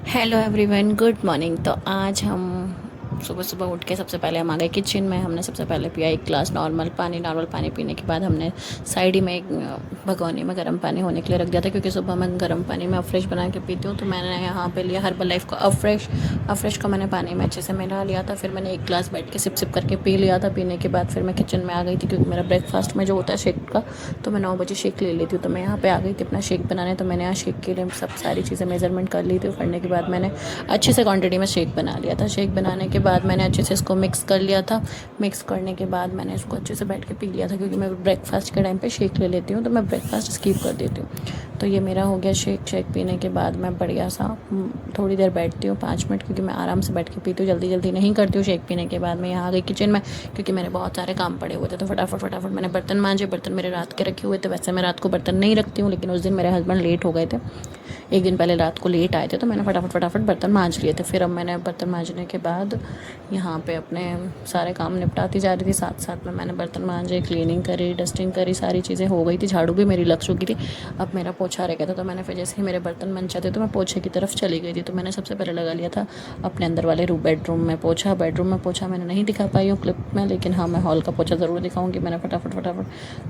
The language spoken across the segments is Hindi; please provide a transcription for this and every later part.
Hello everyone, good morning. तो आज हम सुबह सुबह उठ के सबसे पहले हम आ गए किचन में। हमने सबसे पहले पिया एक गिलास नॉर्मल पानी पीने के बाद हमने साइड ही में एक भगोनी में गर्म पानी होने के लिए रख दिया था, क्योंकि सुबह मैं गर्म पानी में अफ्रेश बना के पीती हूँ। तो मैंने यहाँ पे लिया हर्बल लाइफ को अफ्रेश को मैंने पानी में अच्छे से मिला लिया था। फिर मैंने एक गिलास बैठ के सिप करके पी लिया था। पीने के बाद फिर मैं किचन में आ गई थी, क्योंकि मेरा ब्रेकफास्ट में जो होता है शेक का, तो मैं 9 बजे शेक ले लेती हूँ। तो मैं यहाँ पे आ गई थी अपना शेक बनाने। तो मैंने यहाँ शेक के लिए सब सारी चीज़ें मेजरमेंट कर ली थी। करने के बाद मैंने अच्छे से क्वांटिटी में शेक बना लिया था। शेक बनाने के बाद मैंने अच्छे से इसको मिक्स कर लिया था। मिक्स करने के बाद मैंने इसको अच्छे से बैठ के पी लिया था, क्योंकि मैं ब्रेकफास्ट के टाइम पे शेक ले लेती हूँ, तो मैं ब्रेकफास्ट स्किप कर देती हूँ। तो ये मेरा हो गया शेक पीने के बाद मैं बढ़िया सा थोड़ी देर बैठती हूँ, 5 मिनट, क्योंकि मैं आराम से बैठ के पीती हूँ, जल्दी जल्दी नहीं करती हूँ। शेक पीने के बाद मैं यहाँ आ गई किचन में, क्योंकि मेरे बहुत सारे काम पड़े हुए थे। तो फटाफट मैंने बर्तन मांजे। बर्तन मेरे रात के रखे हुए थे। वैसे मैं रात को बर्तन नहीं रखती हूँ, लेकिन उस दिन मेरे हस्बैंड लेट हो गए थे, एक दिन पहले रात को लेट आए थे। तो मैंने फटाफट बर्तन मांज लिए थे। फिर अब मैंने बर्तन मांजने के बाद यहाँ पे अपने सारे काम निपटाती जा रही थी। साथ साथ में मैंने बर्तन मांजे, क्लीनिंग करी, डस्टिंग करी, सारी चीज़ें हो गई थी। झाड़ू भी मेरी लग चुकी थी। अब मेरा पोछा रह गया था। तो मैंने फिर जैसे ही मेरे बर्तन बन जाते तो मैं पोछे की तरफ चली गई थी। तो मैंने सबसे पहले लगा लिया था अपने अंदर वाले बेडरूम में पोछा। बेडरूम में पोछा मैंने नहीं दिखा पाई हूँ क्लिप में, लेकिन हाँ, मैं हॉल का पोछा ज़रूर दिखाऊंगी। मैंने फटाफट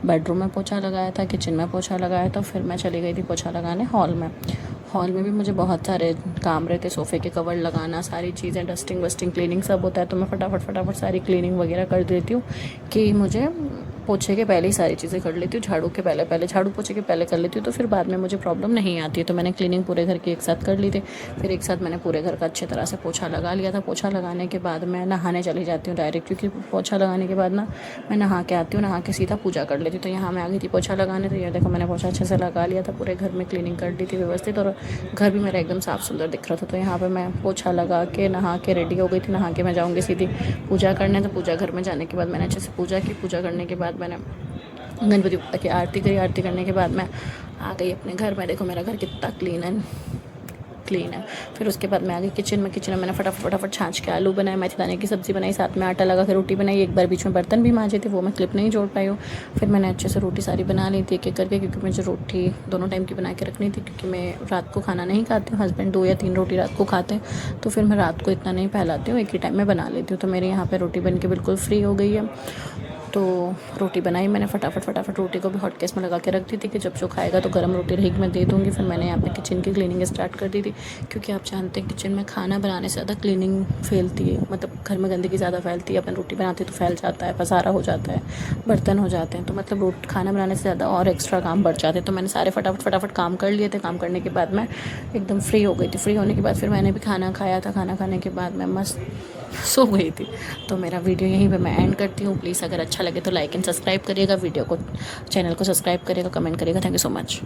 बेडरूम में पोछा लगाया था, किचन में पोछा लगाया था। फिर मैं चली गई थी पोछा लगाने हॉल में। हॉल में भी मुझे बहुत सारे काम रहते, सोफ़े के कवर लगाना, सारी चीज़ें, डस्टिंग वस्टिंग, क्लीनिंग सब होता है। तो मैं फटाफट सारी क्लीनिंग वगैरह कर देती हूँ, कि मुझे पोछे के पहले ही सारी चीज़ें कर लेती हूँ। झाड़ू के पहले झाड़ू पोछे के पहले कर लेती हूँ, तो फिर बाद में मुझे प्रॉब्लम नहीं आती है। तो मैंने क्लीनिंग पूरे घर की एक साथ कर ली थी। फिर एक साथ मैंने पूरे घर का अच्छी तरह से पोछा लगा लिया था। पोछा लगाने के बाद मैं नहाने चली जाती हूँ डायरेक्ट, क्योंकि पोछा लगाने के बाद ना मैं नहा के आती हूँ, नहा के सीधा पूजा कर लेती हूँ। तो यहाँ मैं आ गई थी पोछा लगाने। तो ये देखो, मैंने पोछा अच्छे से लगा लिया था। पूरे घर में क्लीनिंग कर ली थी व्यवस्थित, और घर भी मेरा एकदम साफ़ सुंदर दिख रहा था। तो यहाँ पे मैं पोछा लगा के नहा के रेडी हो गई थी। नहा के मैं जाऊँगी सीधी पूजा करने। तो पूजा घर में जाने के बाद मैंने अच्छे से पूजा की। पूजा करने के बाद मैंने गणपति बप्पा की आरती करी। आरती करने के बाद मैं आ गई अपने घर में। देखो मेरा घर कितना क्लीन है। फिर उसके बाद मैं आ गई किचन में। किचन में मैंने फटाफट छाछ के आलू बनाए, मेथी दाने की सब्ज़ी बनाई, साथ में आटा लगा के रोटी बनाई। एक बार बीच में बर्तन भी मांजे थे, वो मैं क्लिप नहीं जोड़ पाई हूँ। फिर मैंने अच्छे से रोटी सारी बना ली थी एक एक करके, क्योंकि मुझे रोटी दोनों टाइम की बना के रखनी थी, क्योंकि मैं रात को खाना नहीं खाती हूँ। हस्बैंड 2 या 3 रोटी रात को खाते हैं, तो फिर मैं रात को इतना नहीं फैलाती हूँ, एक ही टाइम में बना लेती हूँ। तो मेरे यहाँ पर रोटी बन के बिल्कुल फ्री हो गई है। तो रोटी बनाई मैंने फटाफट रोटी को भी हॉट केस में लगा के रख दी थी, कि जब जो खाएगा तो गर्म रोटी रहेगी, मैं दे दूँगी। फिर मैंने यहाँ पे किचन की क्लीनिंग स्टार्ट कर दी थी, क्योंकि आप जानते हैं किचन में खाना बनाने से ज़्यादा क्लीनिंग फैलती है, मतलब घर में गंदगी ज़्यादा फैलती है। अपन रोटी बनाते तो फैल जाता है, पसारा हो जाता है, बर्तन हो जाते हैं। तो मतलब खाना बनाने से ज़्यादा और एक्स्ट्रा काम बढ़ जाते हैं। तो मैंने सारे फटाफट काम कर लिए थे। काम करने के बाद मैं एकदम फ्री हो गई थी। फ्री होने के बाद फिर मैंने भी खाना खाया था। खाना खाने के बाद मैं मस्त सो गई थी। तो मेरा वीडियो यहीं पे मैं एंड करती हूँ। प्लीज़ अगर अच्छा लगे तो लाइक एंड सब्सक्राइब करिएगा, वीडियो को, चैनल को सब्सक्राइब करिएगा, कमेंट करिएगा। Thank you so much.